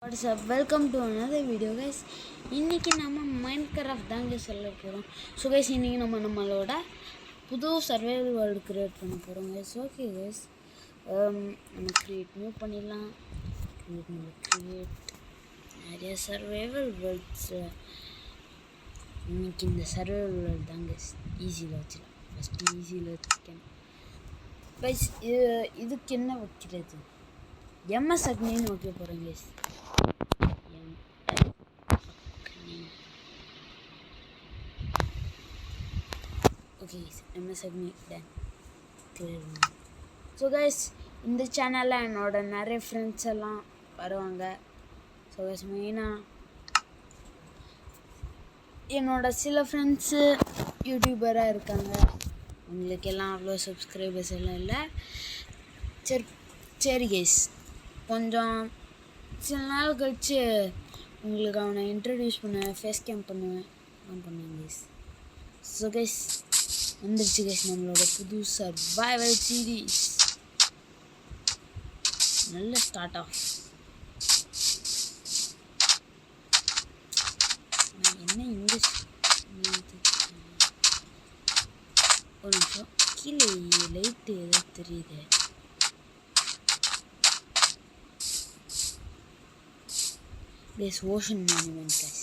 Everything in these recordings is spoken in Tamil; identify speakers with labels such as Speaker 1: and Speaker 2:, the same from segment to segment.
Speaker 1: What's up? Welcome to another video guys. இன்னைக்கு நம்ம மைன்கிராஃப்ட் தாங்க சொல்ல போகிறோம். ஸோ கைஸ் இன்றைக்கி நம்மளோட புது சர்வைவல் வேர்ல்டு க்ரியேட் பண்ண போகிறோம் கைஸ். ஓகே கைஸ், நம்ம நியூ பண்ணிடலாம். க்ரியேட் நிறைய சர்வைவல் வேர்ல்ட்ஸ். இன்னைக்கு இந்த சர்வைவல் வேர்ல்டு தான் கைஸ் ஈஸியில் வச்சிடலாம். ஃபஸ்ட்டு ஈஸியில் வச்சுக்கணும் கைஸ். இதுக்கு என்ன வைக்கிறது? எம்எஸ் அக்னின்னு வைக்க போகிறேன் கைஸ். ஓகே எம்எஸ் அக்னி டன். ஸோ கைஸ், இந்த சேனலில் என்னோட நிறைய ஃப்ரெண்ட்ஸ் எல்லாம் வருவாங்க. ஸோ கைஸ், மெயினாக என்னோட சில ஃப்ரெண்ட்ஸு யூடியூபராக இருக்காங்க. உங்களுக்கெல்லாம் அவ்வளோ சப்ஸ்கிரைபர்ஸ் எல்லாம் இல்லை. சரி கைஸ், கொஞ்சம் சில நாள் கழித்து உங்களுக்கு அவனை இன்ட்ரடியூஸ் பண்ணுவேன், ஃபேஸ் கேம் பண்ணுவேன் கைஸ். ஸோ கைஸ், வந்துருச்சு கைஸ் நம்மளோட புது சர்வைவல் சீரீஸ். நல்ல ஸ்டார்ட் ஆஃப். என்ன இங்கிலீஷ் ஒரு நிமிஷம், கீழே லைட்டு ஏதோ தெரியுது. This ocean monument guys.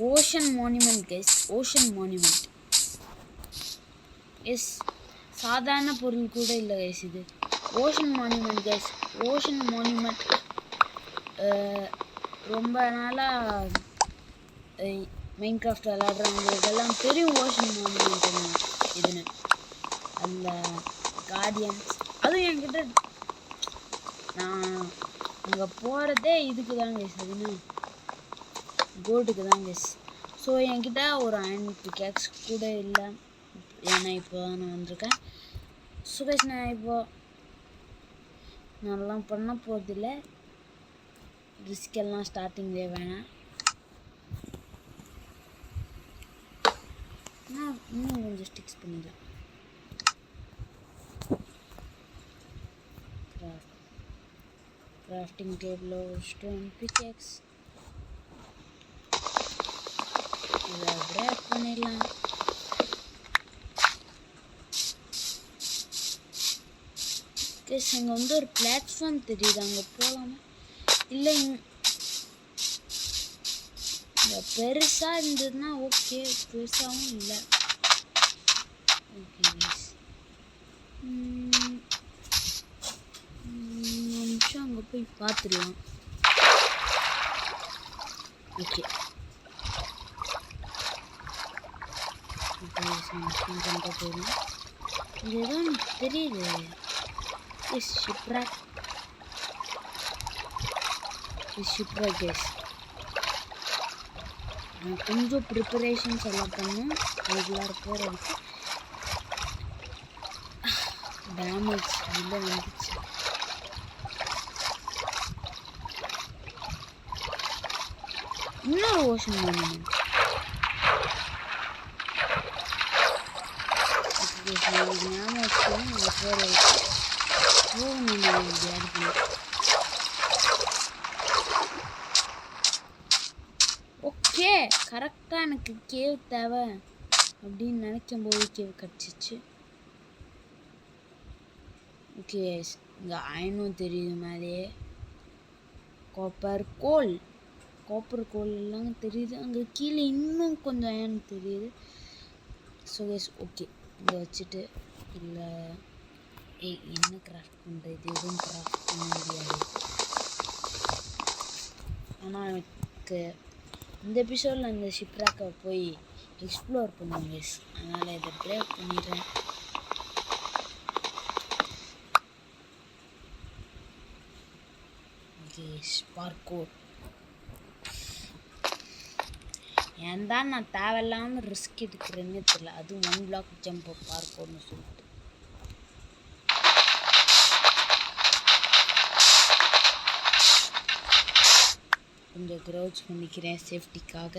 Speaker 1: Ocean monument. Yes, சாதாரண பொருள் கூட இல்லை கைஸ். இது ocean monument guys. Ocean monument ரொம்ப நாளாக மைன்கிராஃப்ட் விளையாடுறவங்களுக்கெல்லாம் தெரியும் ஓஷன் மான்யூமெண்ட் இதுன்னு. அந்த கார்டியன்ஸ் அதுவும் என்கிட்ட நான் அங்கே போகிறதே இதுக்கு தான் கைஸ். அதுன்னு கோல்டுக்கு தான் கைஸ். ஸோ என்கிட்ட ஒரு அயன் பிக்கேக்ஸ் கூட இல்லை, ஏன்னா இப்போ தான் நான் வந்திருக்கேன். ஸோ கைஸ், நான் இப்போது நல்லா பண்ண போகிறதில்ல. ரிஸ்கெல்லாம் ஸ்டார்டிங்லேயே வேணாம். நான் இன்னும் கொஞ்சம் ஸ்டிக்ஸ் பண்ணிக்கலாம். கிராஃப்டிங் டேபிள், ஸ்டோன் பிக்கேக்ஸ் இதை பிரேக் பண்ணிடலாம். கைஸ், அங்கே வந்து ஒரு பிளாட்ஃபார்ம் தெரியுது, அங்கே போகலாமா? இல்லை, இங்கே பெருசாக இருந்ததுன்னா ஓகே, பெருசாகவும் இல்லை. ஓகே கைஸ், நிமிஷம் அங்கே போய் பார்த்துடலாம். ஓகே பண்ணிட்டு போயிடலாம். இது ஏதோ எனக்கு தெரியுது. ஷிப்ராக் கைஸ். நான் கொஞ்சம் ப்ரிப்பரேஷன்ஸ் எல்லாம் பண்ணேன் அதுக்குள்ளார போகிறதுக்கு. டேமேஜ் இல்லை வந்துச்சு. இன்னொரு ஓஷன் மான்யூமெண்ட். ஞாபகம் வச்சுக்கலாம் நம்ம போகிறதுக்கு. ஓகே, கரெக்டாக எனக்கு கேவ் தேவை அப்படின்னு நினைக்கும் போது கேவ் கிடச்சிச்சு. ஓகே, இங்கே அயனும் தெரியுது மேலேயே. காப்பர் கோல் எல்லாம் தெரியுது. அங்கே கீழே இன்னும் கொஞ்சம் அயன் தெரியுது. ஸோ கைஸ், ஓகே, இங்கே வச்சுட்டு இல்லை என்ன கிராஃப்ட் பண்ணுறது? எதுவும் கிராஃப்ட் பண்ண முடியாது. ஆனால் எனக்கு இந்த எபிசோடில் அந்த ஷிப்ராக்கை போய் எக்ஸ்ப்ளோர் பண்ணுவோம் கைஸ். அதனால் இதை பிரேக் பண்ணிடுறேன். Okay, parkour. ஏன் தான் நான் தேவையில்லாமல் ரிஸ்க் எடுக்கிறேன்னு தெரியல. அதுவும் 1 block ஜம்ப் பார்க்கோர்னு சொல்லிட்டு. கொஞ்சம் க்ரௌச் பண்ணிக்கிறேன் சேஃப்டிக்காக.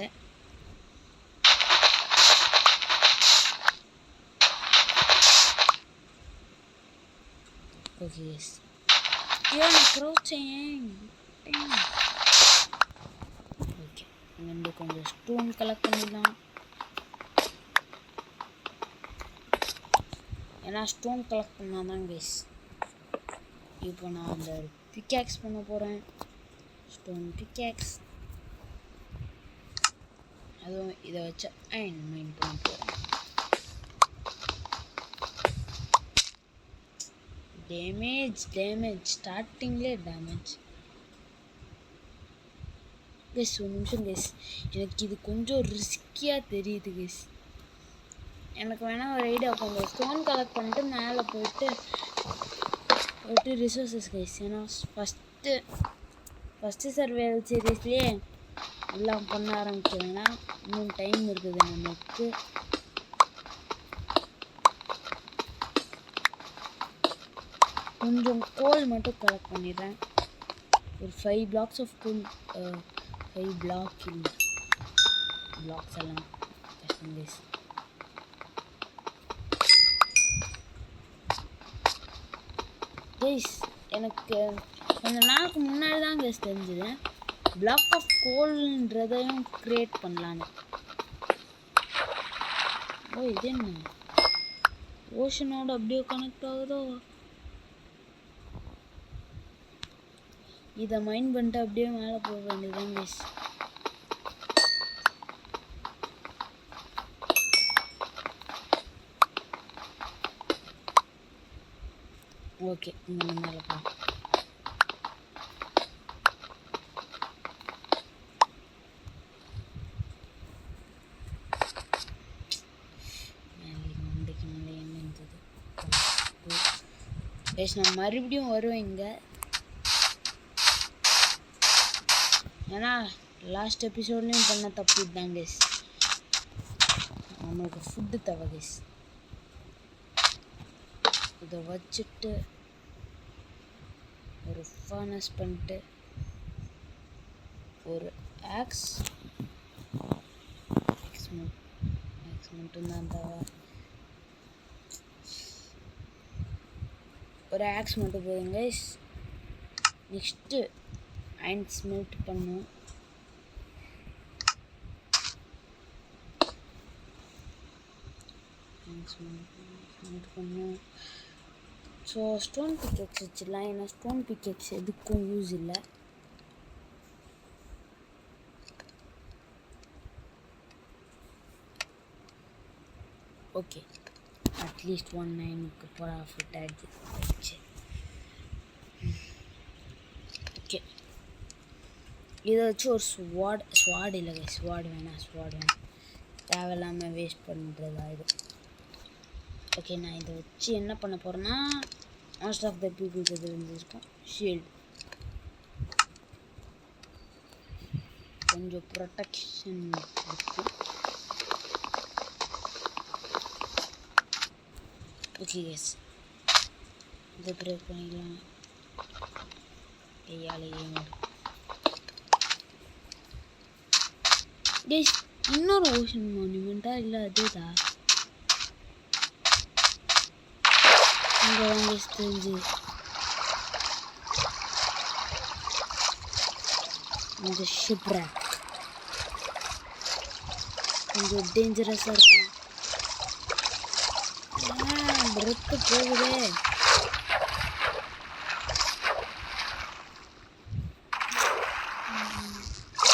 Speaker 1: ஓகே, ஐயோ நான் க்ரௌச்சேன். ஸ்டோன் கலெக்ட் பண்ணிடலாம். ஏன்னா ஸ்டோன் கலெக்ட் பண்ணால் தான் கைஸ். இப்போ நான் அந்த பிக்காக்ஸ் பண்ண போகிறேன். Stone pickaxe. அதுவும் இதை வச்சு அயன் மைன் பண்ண போகிறேன். டேமேஜ் ஸ்டார்டிங்லேயே டேமேஜ். கைஸ் ஒரு நிமிஷம் கைஸ், எனக்கு இது கொஞ்சம் ரிஸ்கியாக தெரியுது கைஸ். எனக்கு வேணால் ஒரு ஐடியா கொஞ்சம் ஸ்டோன் கலெக்ட் பண்ணிட்டு மேலே போயிட்டு ரிசோர்ஸஸ் கைஸ். ஏன்னா ஃபஸ்ட்டு சர்வைவல் சீரீஸ்லேயே எல்லாம் பண்ண ஆரம்பிக்கிறேன்னா இன்னும் டைம் இருக்குது நமக்கு. கொஞ்சம் கோல் மட்டும் கலெக்ட் பண்ணிடுறேன். ஒரு 5 blocks ஆஃப் கோல். 5 பிளாக்ஸ் எல்லாம் கஷ்டம் கைஸ். கைஸ் எனக்கு கொஞ்ச நாளுக்கு முன்னாடி தான் கைஸ் தெரிஞ்சது பிளாக் ஆஃப் கோல்ன்றதையும் க்ரியேட் பண்ணலான்னு. ஓ இது என்ன ஓஷனோட அப்படியே கனெக்ட் ஆகுதோ. இதை மைண்ட் பண்ணிட்டு அப்படியே மேலே போக வேண்டியதுதான் கைஸ். ஓகே இங்கே மேலே போ. நான் மறுபடியும் வருவேன் இங்கே. ஏன்னா லாஸ்ட் எபிசோட்லேயும் பண்ண தப்பு இதுதான் கைஸ். நம்மளுக்கு ஃபுட்டு தேவை கைஸ். இதை வச்சுட்டு ஒரு ஃபர்னஸ் பண்ணிட்டு ஒரு ஆக்ஸ் மட்டும்தான் தேவை. ஒரு ஆக்ஸ் மட்டும் போதும் கைஸ். நெக்ஸ்ட்டு அயன் ஸ்மெல்ட் பண்ணும். ஸோ ஸ்டோன் பிக்கெக்ஸ் வச்சிடலாம். ஏன்னா ஸ்டோன் பிக்கெக்ஸ் எதுக்கும் யூஸ் இல்லை. ஓகே அட்லீஸ்ட் 19க்கு ப்ராஃபிட் ஆகிடுச்சு. ஓகே இதை வச்சு ஒரு ஸ்வாட் இல்லை கைஸ். ஸ்வாட் வேணாம் தேவையில்லாமல் வேஸ்ட் பண்ணுறதா இது. ஓகே நான் இதை வச்சு என்ன பண்ண போகிறேன்னா மோஸ்ட் ஆஃப் த பீப்புள்ஸ் இது இருந்துருக்கும் ஷீல்டு. கொஞ்சம் ப்ரொடெக்ஷன் இருக்குது. ஓகே கைஸ் இதை பிரேக் பண்ணிக்கலாம். கையாலேயே கைஸ் இன்னொரு ஓஷன் மான்யூமெண்ட்டா இல்லை அதேதான் இங்கே வாங்க தெரிஞ்சு. இந்த ஷிப்ராக் கொஞ்சம் டேஞ்சரஸாக இருக்கும். பிரெத்து போகுதே.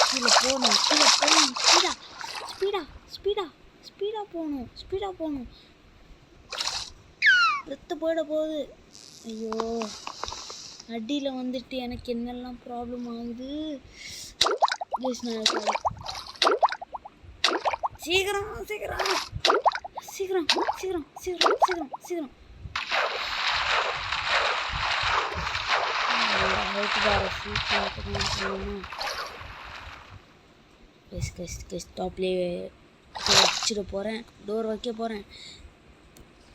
Speaker 1: கீழே போகணும் ஸ்பீடாக போகணும். பிரெத்து போயிட போகுது. ஐயோ அடியில் வந்துட்டு எனக்கு என்னெல்லாம் ப்ராப்ளம் ஆகுது. சீக்கிரம் டாப்லேயே வச்சிட போகிறேன். டோர் வைக்க போகிறேன்.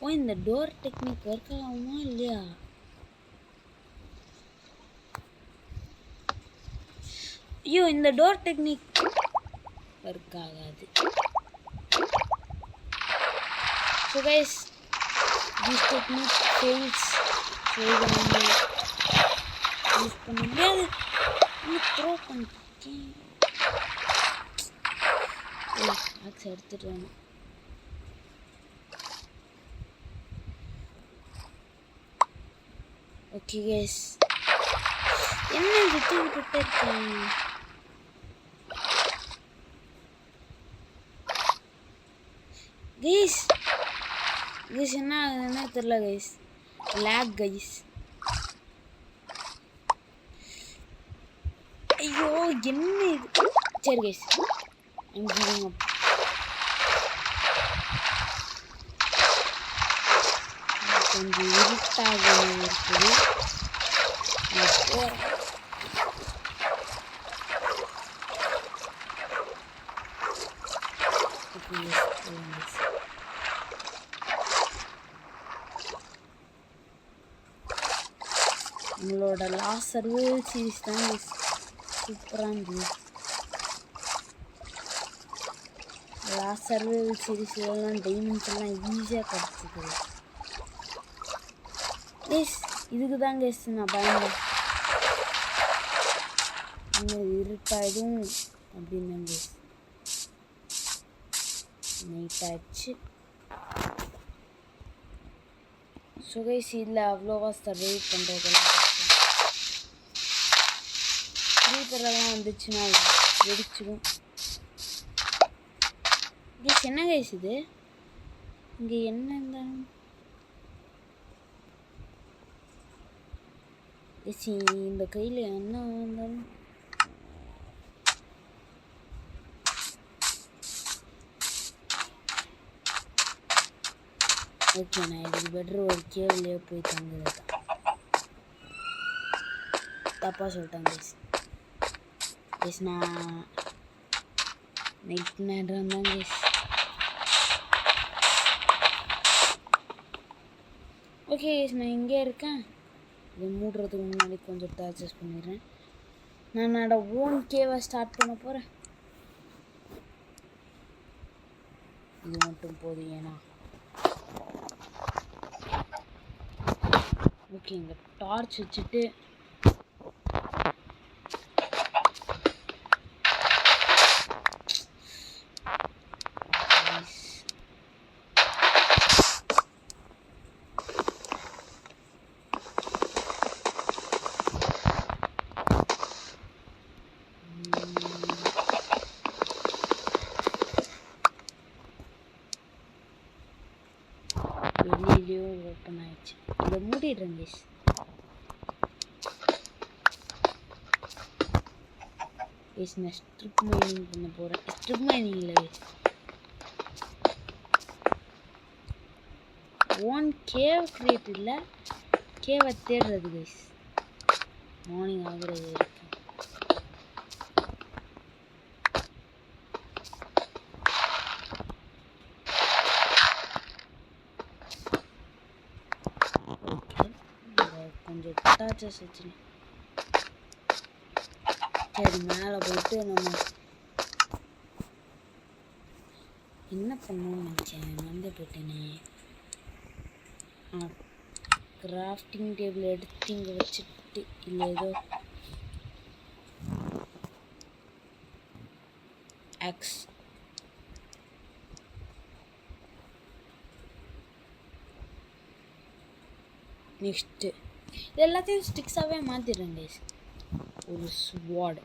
Speaker 1: ஓ இந்த டோர் டெக்னிக் ஒர்க் ஆகுமா இல்லையா? ஐயோ இந்த டோர் டெக்னிக் ஒர்க் ஆகாது. So guys this technique fails. So இதை நம்ம யூஸ் பண்ண முடியாது. த்ரோ பண்ணிட்டேன். ஆக்ஸ் எடுத்துட்டு வரணும். ஓகே கைஸ், என்ன இது தூக்கிட்டு இருக்கேன்? கைஸ் என்ன தெரியல கைஸ், லேக் கைஸ். ஐயோ என்ன இது? சரி கைஸ், கொஞ்சம் இருட்டாக இருக்குது. நம்மளோட லாஸ்ட் சர்வைவல் சீரிஸ் தான் சூப்பராக இருந்தது. லாஸ்ட் சர்வைவல் சீரிஸ்லாம் டைமண்ட்ஸ் எல்லாம் ஈஸியாக கிடச்சிது. எஸ் இதுக்கு தாங்க எஸ் நான் பயந்தேன், இன்னும் இருட்டாயிடும் அப்படின்னாங்க. நைட் ஆயிடுச்சு. சுகைஸ் இல்லை அவ்வளோவா சர்வை பண்ணுறதெல்லாம் கஷ்டம். ஸ்லீப்பரெல்லாம் வந்துச்சுன்னா வெடிச்சிடும். கைஸ் என்ன கைஸ் இது? இங்கே என்ன இருந்தாலும் இந்த கையில் என்ன வந்தாலும் ஓகே. நான் இதுக்கு பெட்ரு ஒரு கேவிலே போய் தங்குறது தப்பாக சொல்லிட்டேன் கைஸ். கைஸ் நான் நைட் நேரம் தான் கைஸ். ஓகே கைஸ், நான் இங்கே இருக்கேன். இதை மூடுறதுக்கு முன்னாடி கொஞ்சம் டார்ச்சஸ் பண்ணிடுறேன். நான் என்னோட ஓன் கேவை ஸ்டார்ட் பண்ண போகிறேன். இது மட்டும் போதும். ஏன்னா ஓகே, இங்கே டார்ச் வச்சுட்டு வெளியிலேயோ ஓப்பன் ஆயிடுச்சு. இதை மூடிடுறேன் கைஸ். கைஸ் நான் ஸ்ட்ரிப் மைனிங் பண்ண போகிறேன். ஸ்ட்ரிப் மைனிங்கில் கைஸ் ஓன் கேவ் கிரியேட் இல்லை, கேவை தேடுறது கைஸ். மார்னிங் ஆகுறது இருக்கு. கொஞ்சம் டார்ச்சஸ் வச்சு சரி மேலே போயிட்டு நம்ம என்ன பண்ணணும்னு நினச்சேன், வந்து போயிட்டேனே. கிராஃப்டிங் டேபிள் எடுத்து இங்கே வச்சுட்டு இல்லை ஏதோ ஆக்ஸ் நெக்ஸ்ட்டு இது எல்லாத்தையும் ஸ்டிக்ஸாகவே மாற்றிடுறேன் கைஸ். ஒரு ஸ்வாட்,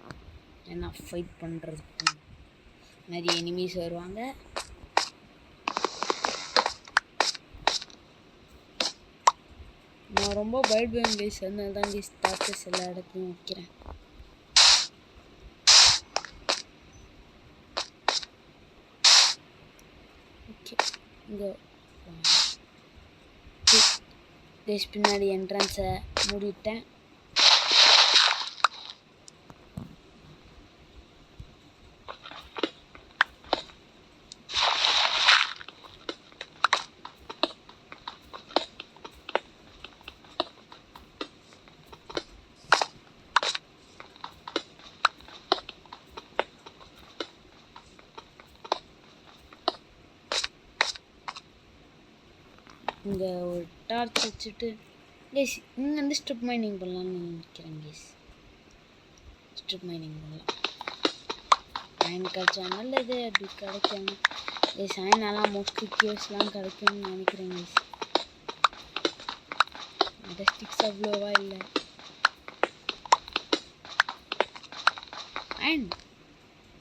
Speaker 1: ஏன்னா ஃபைட் பண்ணுறதுக்கு நிறைய எனிமீஸ் வருவாங்க. நான் ரொம்ப பயப்படுவேன் கைஸ், அதனால தான் கைஸ் டார்ச்சஸ் எல்லா இடத்துலையும் வைக்கிறேன். ஓகே, இங்கே கைஸ் பின்னாடி என்ட்ரன்ஸை மூடிட்டேன். இங்கே ஒரு டார்ச் வச்சுட்டு கைஸ் இங்கே வந்து ஸ்ட்ரிப் மைனிங் பண்ணலான்னு நினைக்கிறேன் கைஸ். ஸ்ட்ரிப் மைனிங் பண்ணலாம். அயன் கிடைச்சா நல்லது. அப்படி கிடைச்சாங்க கைஸ் அயனாலாம் மோஸ்ட்லி கேவ்ஸ்லாம் கிடைக்கும்னு நினைக்கிறேன் கைஸ். ஸ்டிக்ஸ் அவ்வளோவா இல்லை.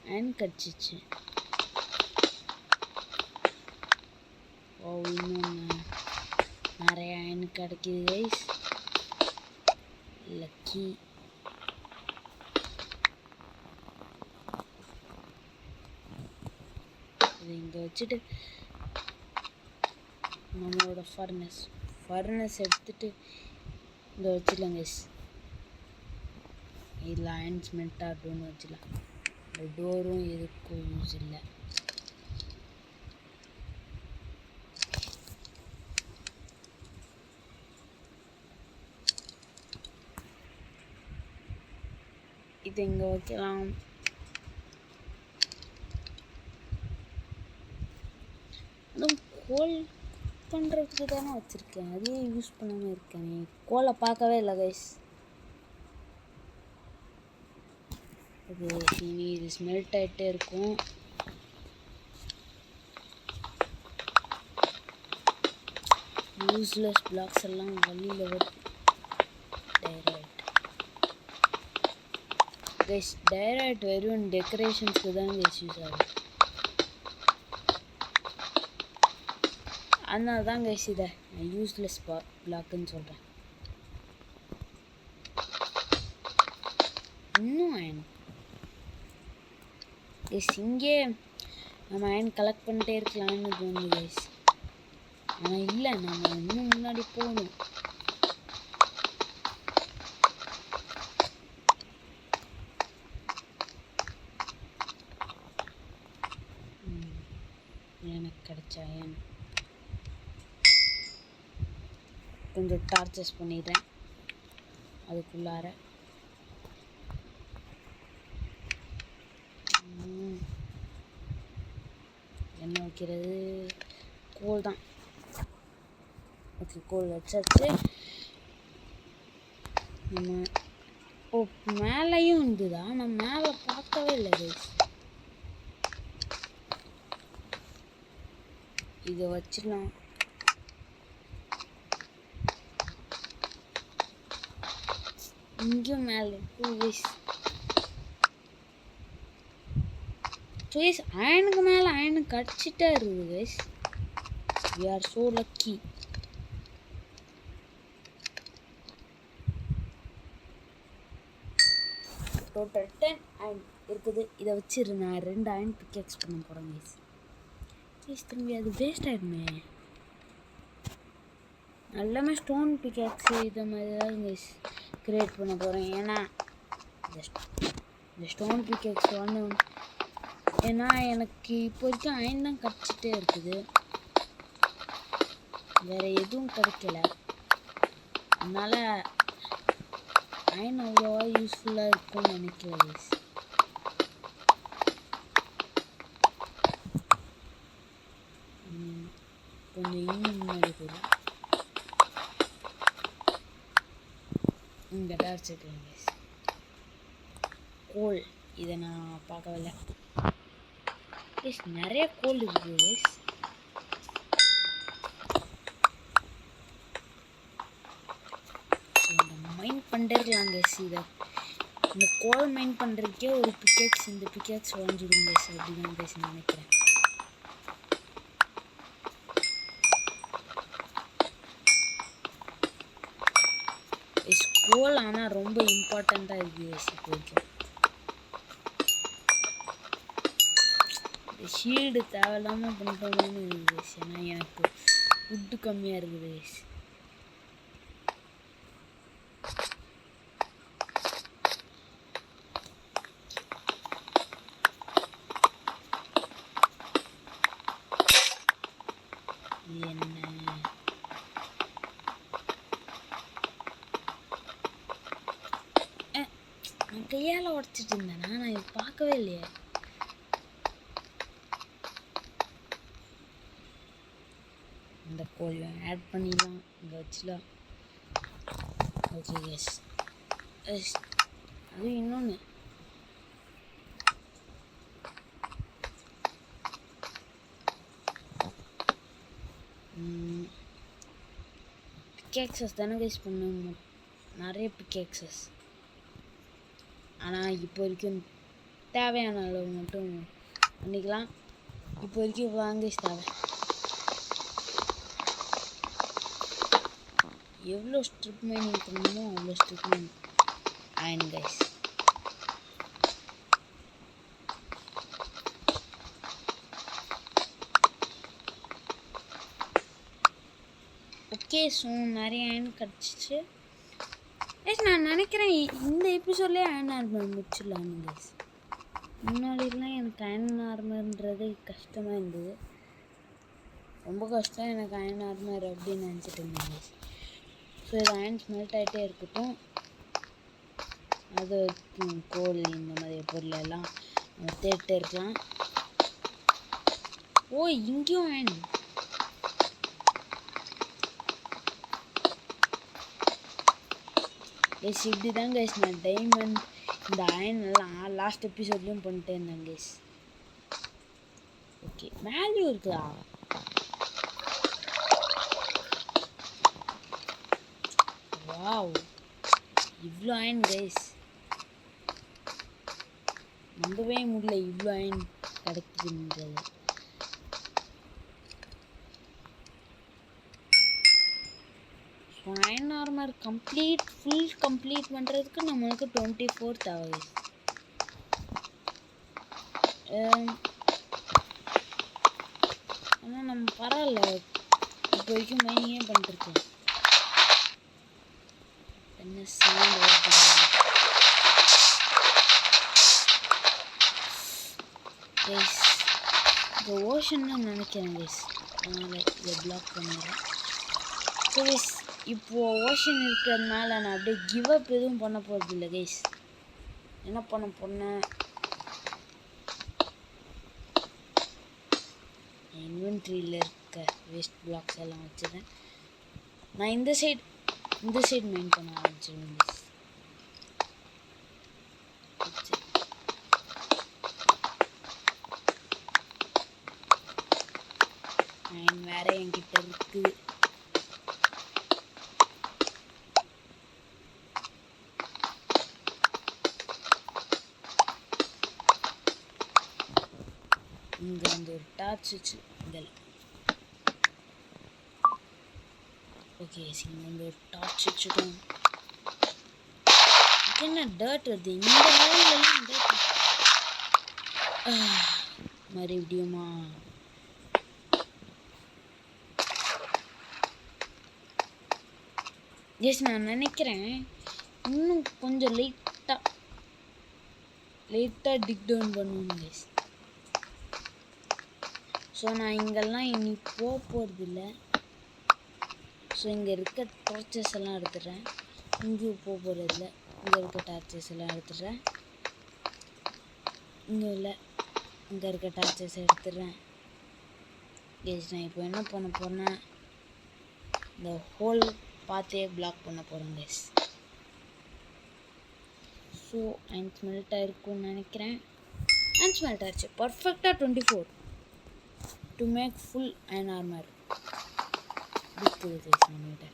Speaker 1: அயன் கிடச்சிச்சு. ஓ இன்னொன்று நிறைய அயன் கிடைக்கிது கைஸ். லக்கி. இது இங்கே வச்சுட்டு நம்மளோட ஃபர்னஸ் எடுத்துட்டு இங்கே வச்சிடலாம் கைஸ். இதில் அயன்ஸ் மெல்ட் ஆகட்டும்னு வச்சிடலாம். இந்த டோரும் எதுக்கும் யூஸ் இல்லை. இது இங்கே வைக்கலாம். அதுவும் கோல் பண்ணுறதுக்கு தானே வச்சுருக்கேன், அதையே யூஸ் பண்ணாமல் இருக்கேன். கோலை பார்க்கவே இல்லை கைஸ். இது ஸ்மெல்ட் ஆகிட்டே இருக்கும். யூஸ்லெஸ் பிளாக்ஸ் எல்லாம் வழியில் வருது. டைரைட் வெறும் டெக்கரேஷன்ஸ்க்கு தான் கைஸ் யூஸ் ஆகுது. அதனால தான் கைஸ் இதை நான் யூஸ்லெஸ் பிளாக்குன்னு சொல்கிறேன். இன்னும் அயன் கைஸ் இங்கே நம்ம அயன் கலெக்ட் பண்ணிட்டே இருக்கலாம்னு தோணுது கைஸ். ஆனால் இல்லை, நம்ம இன்னும் முன்னாடி போகணும். எனக்கு கிடைச்ச அயன் கொஞ்சம் டார்ச்சஸ் பண்ணிடுறேன் அதுக்குள்ளார. என்ன வைக்கிறது? கோல் தான். ஓகே கோல் வச்சாச்சு. நம்ம ஓ மேலேயும் இருந்துதா? நான் மேலே பார்க்கவே இல்லை கைஸ். இதை வச்சிடலாம். இங்கேயும் மேலே இருக்கு கைஸ். கைஸ் அயனுக்கு மேலே அயனு கடிச்சிட்டே இருக்குது guys. we are so lucky. Total 10 iron இருக்குது. இதை வச்சு நான் 2 அயன் பிக்கேக்ஸ் பண்ண போகிறேன் கைஸ். கைஸ் திரும்பி அது வேஸ்ட் ஆகிடுமே. எல்லாமே ஸ்டோன் பிக்கேக்ஸு இதை மாதிரி தான் கைஸ் கிரியேட் பண்ண போகிறேன். ஏன்னா இந்த ஸ்டோன் பிக்கேக்ஸ் வந்து ஏன்னா எனக்கு இப்போ வரைக்கும் அயன் தான் கிடச்சிட்டே இருக்குது, வேறு எதுவும் கிடைக்கல. அதனால் அயன் அவ்வளோவா யூஸ்ஃபுல்லாக இருக்கும்னு நினைக்கல கைஸ். கொஞ்சம் இன்னும் முன்னாடி போதும். இந்த டார்ச் இருக்குங்க கைஸ். கோல் இதை நான் பார்க்கவில்லை கைஸ். நிறைய கோல் இருக்குது கைஸ். மைண்ட் பண்ணிருக்கலாம் கைஸ். இதை இந்த கோல் மைண்ட் பண்ணுறதுக்கே ஒரு பிக்கேக்ஸ், இந்த பிக்கேக்ஸ் வாங்கிடும் கைஸ். அப்படிதான் கைஸ் நினைக்கிறேன். கோல் ஆனால் ரொம்ப இம்பார்ட்டண்ட்டாக இருக்குது கைஸ் இப்போதைக்கு. இந்த ஷீல்டு தேவையில்லாமல் பண்ணுறோம்னு இருக்குது கைஸ். ஏன்னா எனக்கு ஃபுட்டு கம்மியாக இருக்குது கைஸ். என்ன நான் கையால் உடச்சிட்டு இருந்தேனா? நான் இது பார்க்கவே இல்லையே. இந்த கோல் ஆட் பண்ணிடலாம், இங்கே வச்சிடலாம். Okay yes. அது இன்னொன்று பிக்கேக்ஸஸ் தானே கைஸ் பண்ணணும், நிறைய பிக்கேக்ஸஸ். ஆனால் இப்போ வரைக்கும் தேவையான அளவு மட்டும் பண்ணிக்கலாம். இப்போ வரைக்கும் இவ்வளோ கைஸ் தேவை. எவ்வளோ ஸ்ட்ரிப் மைனிங் பண்ணணுமோ அவ்வளோ strip mining iron guys. Okay, so நிறைய அயன் கிடச்சிச்சு. எஸ் நான் நினைக்கிறேன் இந்த எபிசோட்லேயே அயன் ஆர்மர் முடிச்சிடலான்னு கைஸ். முன்னாடிலாம் எனக்கு அயன் ஆர்மர்ன்றது கஷ்டமாக இருந்தது, ரொம்ப கஷ்டம் எனக்கு அயன் ஆர்மர் அப்படின்னு நினச்சிட்டு இருந்தேன் கைஸ். ஸோ இது அயன் ஸ்மெல்ட் ஆகிட்டே இருக்கட்டும். அது கோல் இந்த மாதிரி பொருள் எல்லாம் தேடிட்டே இருக்கலாம். ஓ இங்கேயும் அயன். கைஸ் இப்படி தான் கைஸ் நான் டைமண்ட் இந்த அயன் எல்லாம் லாஸ்ட் எபிசோட்லேயும் பண்ணிட்டே இருந்தேன் கைஸ். ஓகே மேலேயும் இருக்குதா? வாவ், இவ்வளோ அயன் கைஸ், நம்பவே முடியல இவ்வளோ அயன் கிடைக்குதுன்றது. அயன் ஆர்மர் ஃபுல் கம்ப்ளீட் பண்ணுறதுக்கு நம்மளுக்கு 24 தேவை. ஆனால் நம்ம பரவாயில்ல, இப்போ வரைக்கும் மைனிங்கே பண்ணிட்டுருக்கோம். என்ன சவுண்ட் வருது? கைஸ் இந்த ஓஷன்னு நினைக்கிறேன் கைஸ், அதனால் இதை பிளாக் பண்ணிடுறேன். ஸோ கைஸ் இப்போது ஓஷன் இருக்கிறதுனால நான் அப்படியே கிவ் அப் எதுவும் பண்ண போகிறது இல்லை கைஸ். என்ன பண்ண போனேன், இன்வென்ட்ரியில் இருக்க வேஸ்ட் பிளாக்ஸ் எல்லாம் வச்சுருக்கேன். நான் இந்த சைடு மெயின் பண்ண ஆரம்பிச்சிடுவேன் கைஸ். வேற என்கிட்ட இருக்கு. இங்க வந்து ஒரு டார்ச் வச்சு இதில் ஓகே இங்கே வந்து ஒரு டார்ச் வச்சுட்டோம். என்ன டர்ட் வருது இந்த லெவல்லாம்? டர்ட் மறுபடியுமா? எஸ் நான் நினைக்கிறேன் இன்னும் கொஞ்சம் லைட்டாக டிக் டவுன் பண்ணுவோம் கைஸ். ஸோ நான் இங்கெல்லாம் இனி போகிறதில்ல. ஸோ இங்கே இருக்க டார்ச்சஸ் எல்லாம் எடுத்துடுறேன். இங்கேயும் போகிறதில்ல. இங்கே இருக்க டார்ச்சஸ் எல்லாம் எடுத்துடுறேன். இங்கே இல்லை, இங்கே இருக்க டார்ச்சஸ் எடுத்துடுறேன். கைஸ் நான் இப்போ என்ன பண்ண போகிறேன்னா இந்த ஹோல் பார்த்தே பிளாக் பண்ண போகிறேன் கைஸ். ஸோ அயன் ஸ்மெல்ட் ஆகிருக்கும்னு நினைக்கிறேன். அயன் ஸ்மெல்ட் ஆயிடுச்சு பர்ஃபெக்டாக 24 to make full iron armour. இருக்குது கைஸ் நம்மகிட்ட.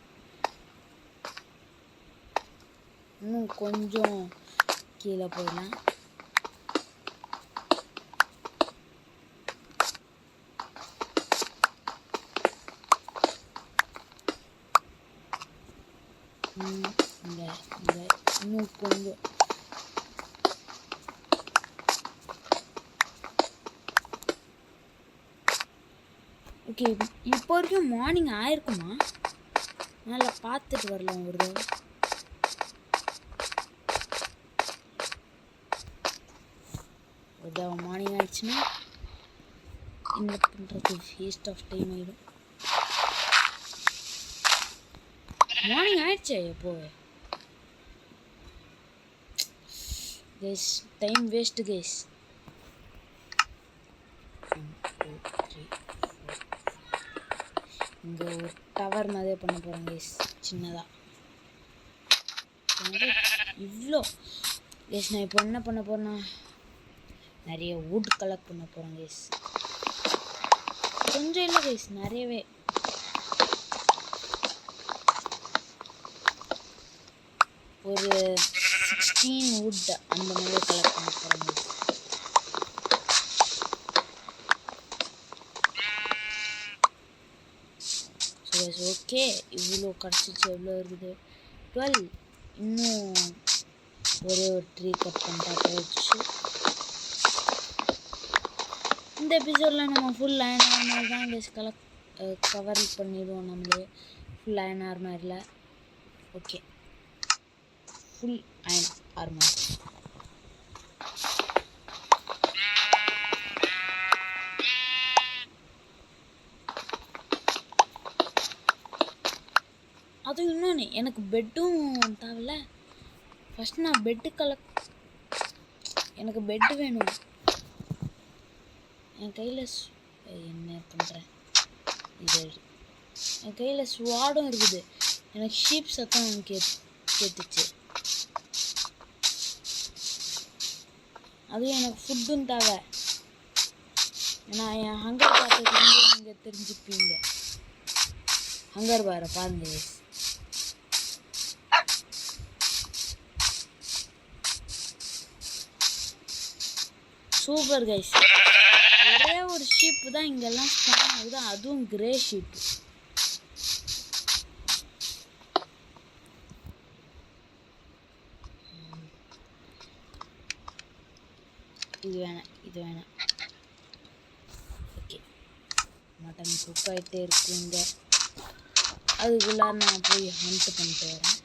Speaker 1: இன்னும் கொஞ்சம் கீழே போயிடலாம். இன்னும் கொஞ்சம் ஓகே. இப்போ வரைக்கும் மார்னிங் ஆயிருக்குமா? நல்லா பார்த்துட்டு வரலாம் ஒரு தடவை. ஒரு தடவை மார்னிங் ஆயிடுச்சுன்னா என்ன பண்ணுறது, வேஸ்ட் ஆஃப் டைம் ஆகிடும். மார்னிங் ஆயிடுச்சு எப்போ கைஸ், டைம் வேஸ்ட்டு கைஸ். 1 2 3 4 இங்கே ஒரு டவர் மாதிரியே பண்ண போகிறேன் கைஸ், சின்னதாக. இவ்வளோ கைஸ் நான் இப்போ என்ன பண்ண போகிறேன்னா நிறைய வுட் கலெக்ட் பண்ண போகிறேன் கைஸ். கொஞ்சம் இல்லை கைஸ், நிறையவே. ஒரு 16 wood அந்த மாதிரி கலெக்ட் பண்ண போகிறேன். ஸோ ஓகே, இவ்வளோ கிடச்சிச்சு. எவ்வளோ இருக்குது? 12. இன்னும் ஒரே ஒரு ட்ரீ கட் பண்ணிட்டா போயிடுச்சு. இந்த எபிசோடில் நம்ம ஃபுல் அயன் ஆர்மர் தான் கவர் பண்ணிடுவோம். நம்மளே ஃபுல் அயன் ஆர்மரில். Okay, full iron armour. அது இன்னொன்று, எனக்கு பெட்டும் தேவையில்ல. ஃபஸ்ட் நான் எனக்கு பெட்டு வேணும். என் கையில் என்ன பண்ணுறேன், இது என் கையில் ஸ்வாடும் இருக்குது. எனக்கு ஷீப் சத்தம் கேட்டுச்சு. அதுவும் எனக்கு ஃபுட்டும் தேவை. நான் என் ஹங்கர் பார்த்ததுக்கு நீங்கள் தெரிஞ்சுப்பீங்க. ஹங்கர் பாரை பாருங்க. Super guys. ஒரே ஒரு ஷீப்பு தான் இங்கெல்லாம் ஸ்பான் ஆகுது, அதுவும் கிரே ஷீப்பு. இது வேணாம். ஓகே, மட்டன் குக் ஆகிட்டே இருக்குங்க. அதுக்குள்ளார நான் போய் ஹண்ட் பண்ணிட்டு வரேன்.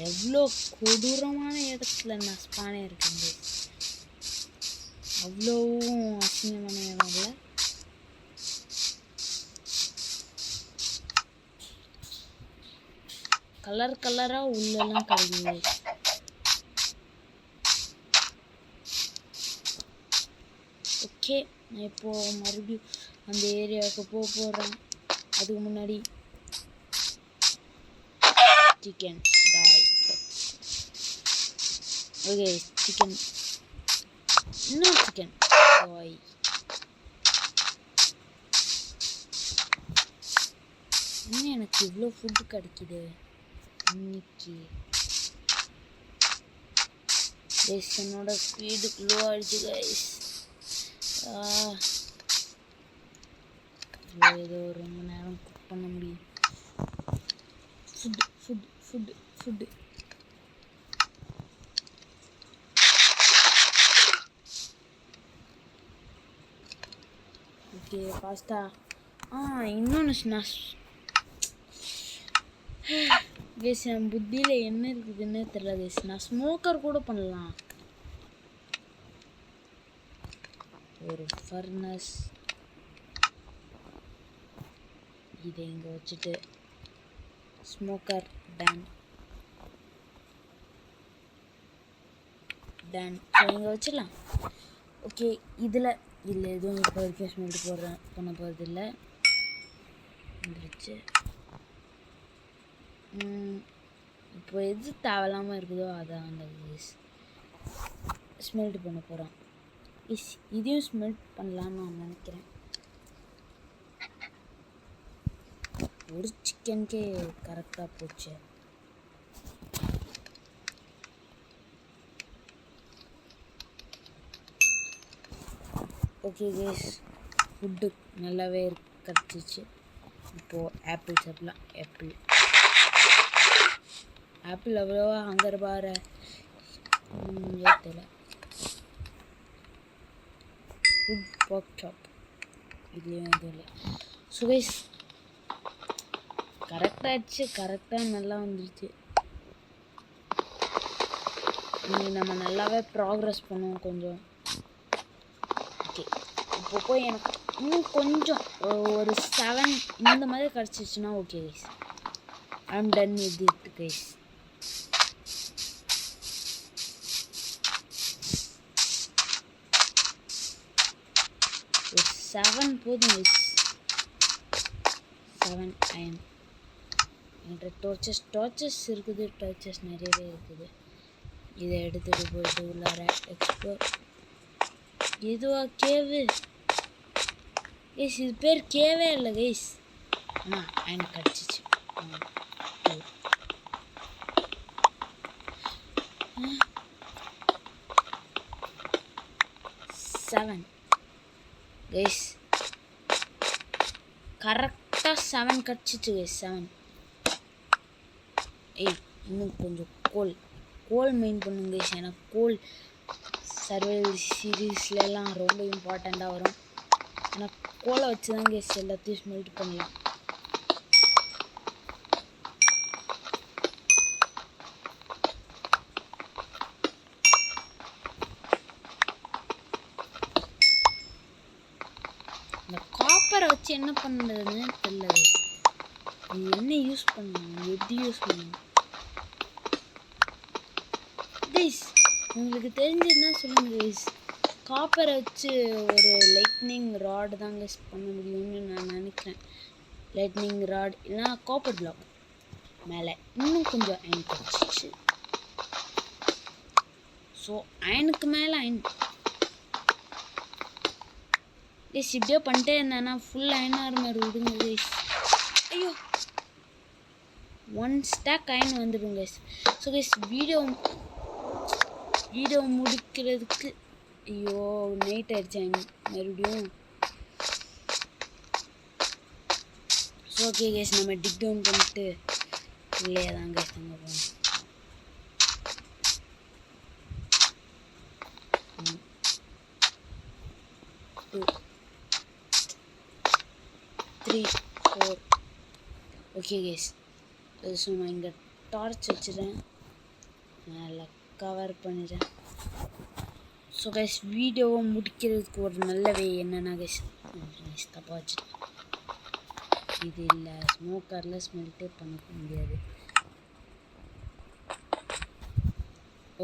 Speaker 1: எவ்வளோ கொடூரமான இடத்துல நான் ஸ்பானே இருக்கேன். அவ்வளோவும் அசிங்கமான இடம் இல்லை. கலர் கலராக உள்ளெல்லாம் கிடைக்குது. ஓகே, நான் இப்போது மறுபடியும் அந்த ஏரியாவுக்கு போகிறேன். அதுக்கு முன்னாடி சிக்கன் டாய். ஓகே, சிக்கன் இன்னும் சிக்கன் டாய். இன்னும் எனக்கு இவ்வளோ ஃபுட்டு கிடைக்குது இன்னைக்கு. என்னோட ஸ்பீடு லோ ஆயிடுச்சு கைஸ். ஏதோ ரொம்ப நேரம் குக் பண்ண முடியும். Food okay, pasta. இன்னொன்று கேஸ், என் புத்தியில் என்ன இருக்குதுன்னு தெரியல கேஸ். நான் ஸ்மோக்கர் கூட பண்ணலாம். ஒரு ஃபர்னஸ் இதை இங்கே வச்சுட்டு ஸ்மோக்கர் டன் இங்கே வச்சிடலாம். ஓகே, இதில் எதுவும் இப்போ வரைக்கும் ஸ்மெல்ட் பண்ண போகிறது இல்லை. வந்துருச்சு. இப்போ எது தேவையில்லாமல் இருக்குதோ அதை அந்த ஸ்மெல்ட் பண்ண போகிறோம். இதையும் ஸ்மெல்ட் பண்ணலான்னு நான் நினைக்கிறேன். ஒரு சிக்கனுக்கே கரெக்டாக போச்சு. ஓகே கேஸ், ஃபுட்டு நல்லாவே கிடச்சிச்சு. இப்போது ஆப்பிள் சாப்பிடலாம். ஆப்பிள் அவ்வளோவா ஹங்கர் பார தெரியல. ஃபுட் பாக் சாப் இதுலேயும் எதுவும் இல்லை. ஸோ கைஸ், கரெக்டாகிடுச்சு. கரெக்டாக நல்லா வந்துடுச்சு. நம்ம நல்லாவே ப்ராக்ரஸ் பண்ணுவோம் கொஞ்சம். ஓகே, இப்போ போய் எனக்கு இன்னும் கொஞ்சம் ஒரு 7 இந்த மாதிரி கிடச்சிச்சுன்னா okay guys. I am done with it guys. ஒரு 7 போதும் கைஸ். 7 ஐஎம். என்கிட்ட டார்ச்சஸ் இருக்குது. டார்ச்சஸ் நிறையவே இருக்குது. இதை எடுத்துகிட்டு போயிட்டு உள்ளார எக்ஸ்ப்ளோர். இதுவா கேவு கைஸ்? இது பேர் கேவே இல்லை கைஸ். ஆனால் அயன் கிடச்சிச்சு. 7 கைஸ், கரெக்டாக 7 கிடச்சிச்சு கைஸ். 7. இன்னும் கொஞ்சம் கோல் மெயின் பண்ணுங்க கைஸ். ஏன்னா கோல் சர்வைவல் சீரீஸ்லாம் ரொம்ப இம்பார்ட்டண்ட்டாக வரும். ஏன்னா கோலை வச்சு தான் கைஸ் எல்லாத்தையும் ஸ்மெல்ட் பண்ணலாம். இந்த காப்பரை வச்சு என்ன பண்ணுறதுன்னு தெரியல கைஸ். என்ன யூஸ் பண்ணணும், எப்படி யூஸ் பண்ணணும் கைஸ்? உங்களுக்கு தெரிஞ்சதுன்னா சொல்லுங்கள் கைஸ். காப்பரை வச்சு ஒரு லைட்னிங் ராடு தான் கைஸ் பண்ண முடியும்னு நான் நினைக்கிறேன். லைட்னிங் ராட் இல்லைனா காப்பர் பிளாக் மேலே இன்னும் கொஞ்சம் அயன் கிடச்சிச்சு. ஸோ அயனுக்கு மேலே அயன் கைஸ். இப்படியே பண்ணிட்டே இருந்தேன்னா ஃபுல் அயன் ஆர்மர் விடுங்க கைஸ். ஐயோ, 1 ஸ்டாக் அயன் வந்துடும் கைஸ். ஸோ கைஸ் வீடியோ முடிக்கிறதுக்கு ஐயோ நைட் ஆயிடுச்சு மறுபடியும். ஸோ ஓகே கைஸ், நம்ம டிக் டவுன் பண்ணிட்டு இல்லையே தான் கைஸ் நம்ம போகணும். 1 2 3 4. ஓகே கைஸ், ஸோ நான் இங்கே டார்ச் வச்சுறேன், நல்லா கவர் பண்ணிடுறேன். ஸோ கைஸ் வீடியோவை முடிக்கிறதுக்கு ஒரு நல்ல வே என்னென்னா கைஸ், தப்பாக வச்சுட்டேன். இது இல்லை, ஸ்மோக்கரில் ஸ்மெல்ட்டே பண்ண முடியாது.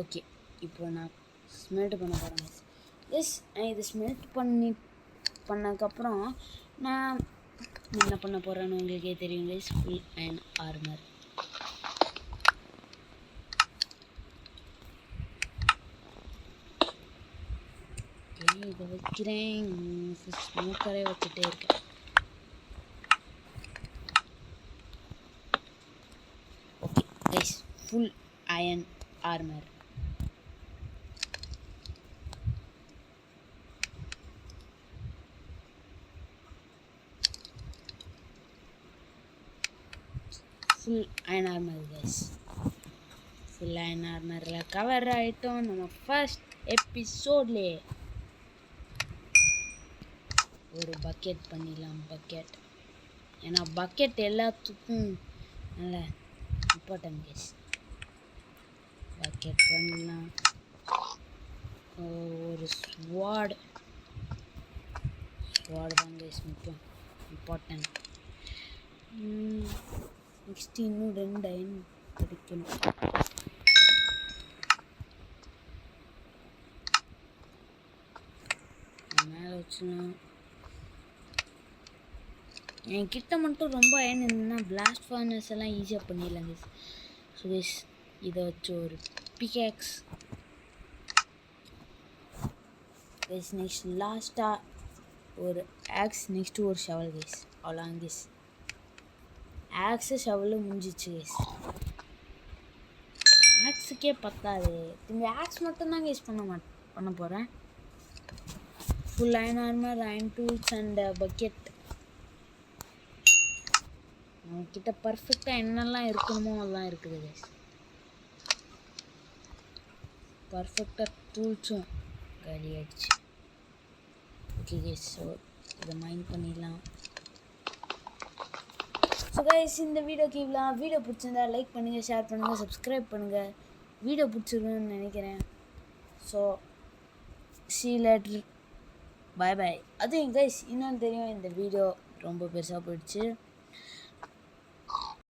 Speaker 1: ஓகே, இப்போ நான் ஸ்மெல்ட் பண்ண போகிறேன் கைஸ். எஸ், இது ஸ்மெல்ட் பண்ணதுக்கப்புறம் நான் என்ன பண்ண போகிறேன்னு உங்களுக்கே தெரியும் கைஸ். Full iron armour. இதை வைக்கிறேன், ஸ்மோக்கரே வச்சுட்டே இருக்கேன். Okay guys, full iron armour. Full iron armour guys. Full iron ஆர்மரில் கவர் ஆகிட்டோம் நம்ம ஃபர்ஸ்ட் எபிசோட்லே. ஒரு பக்கெட் பண்ணிடலாம். பக்கெட், ஏன்னா பக்கெட் எல்லாத்துக்கும் நல்ல இம்பார்ட்டன்ட் கைஸ். பக்கெட் பண்ணலாம். ஒரு ஸ்வாட் தான் கைஸ் முக்கியம், இம்பார்ட்டன்ட். நெக்ஸ்ட் இன்னும் 2 அயன் கிடைக்கணும். மேலே வச்சுலாம் என்கிட்ட மட்டும் ரொம்ப அயன் இருந்ததுன்னா பிளாஸ்ட் ஃபர்னஸ் எல்லாம் ஈஸியாக பண்ணிடலாம் கைஸ். ஸோ கைஸ் இதை வச்சு ஒரு பிகேக்ஸ் கைஸ். நெக்ஸ்ட் லாஸ்ட்டாக ஒரு ஆக்ஸ், நெக்ஸ்ட்டு ஒரு ஷவல் கைஸ். அவ்வளோதான் கைஸ், ஆக்ஸு ஷவலும் முடிஞ்சிச்சு கைஸ். ஆக்ஸுக்கே பத்தாது, இந்த ஆக்ஸ் மட்டும்தான் கைஸ் பண்ண போகிறேன். Full iron armour, iron tools and bucket. நம்மக்கிட்ட பர்ஃபெக்டாக என்னெல்லாம் இருக்கணுமோ அதெல்லாம் இருக்குது கைஸ். பர்ஃபெக்டாக டூல்ஸும் காலி ஆகிடுச்சு. ஓகே கைஸ், ஸோ இதை மைண்ட் பண்ணிடலாம். ஸோ கைஸ் இந்த வீடியோக்கு இவ்வளோ. வீடியோ பிடிச்சிருந்தா லைக் பண்ணுங்கள், ஷேர் பண்ணுங்கள், சப்ஸ்கிரைப் பண்ணுங்கள். வீடியோ பிடிச்சிருக்குன்னு நினைக்கிறேன். So see you later, bye bye. அதுவும் கைஸ் இன்னொன்று தெரியும், இந்த வீடியோ ரொம்ப பெருசாக போயிடுச்சு.